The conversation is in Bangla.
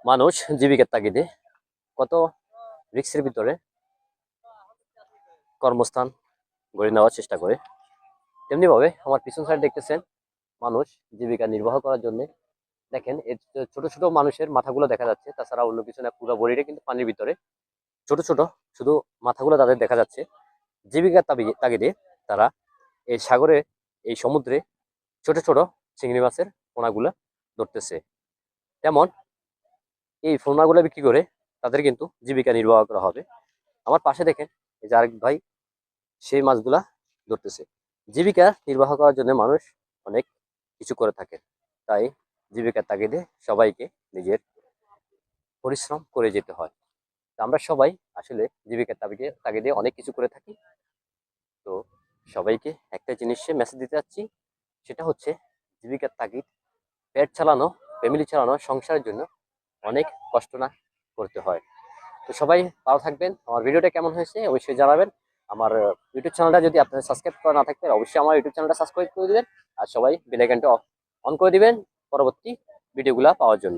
মানুষ জীবিকার তাগিদে কত রিস্কের ভিতরে কর্মস্থান গড়ে নেওয়ার চেষ্টা করে। তেমনি ভাবে আমার পিছন সাইড দেখতেছেন মানুষ জীবিকা নির্বাহ করার জন্য, দেখেন এর ছোট ছোট মানুষের মাথাগুলো দেখা যাচ্ছে, তাছাড়া অন্য কিছু না, পুরো বডিটা কিন্তু পানির ভিতরে। ছোট ছোট শুধু মাথাগুলো তাদের দেখা যাচ্ছে। জীবিকার তাগিদে তারা এই সাগরে, এই সমুদ্রে ছোট ছোট চিংড়ি মাছের পোনাগুলা ধরতেছে। তেমন এই পোনাগুলা বিক্রি করে তাদের কিন্তু জীবিকা নির্বাহ করা হবে। আমার পাশে দেখেন এই যে আরেক ভাই সেই মাছগুলা ধরতেছে। জীবিকা নির্বাহ করার জন্য মানুষ অনেক কিছু করে থাকে, তাই জীবিকার তাগিদে সবাইকে নিজের পরিশ্রম করে যেতে হয়। তো আমরা সবাই আসলে জীবিকার তাগিদে অনেক কিছু করে থাকি। তো সবাইকে একটা জিনিসে মেসেজ দিতে চাচ্ছি, সেটা হচ্ছে জীবিকার তাগিদ, পেট চালানো, ফ্যামিলি চালানো, সংসারের জন্য অনেক কষ্ট না করতে হয়। তো সবাই ভালো থাকবেন। আমার ভিডিওটা কেমন হয়েছে অবশ্যই জানাবেন। আমার ইউটিউব চ্যানেলটা যদি আপনাদের সাবস্ক্রাইব করা না থাকবে, অবশ্যই আমার ইউটিউব চ্যানেলটা সাবস্ক্রাইব করে দিবেন। আর সবাই বেল আইকনটা অন করে দিবেন পরবর্তী ভিডিওগুলো পাওয়ার জন্য।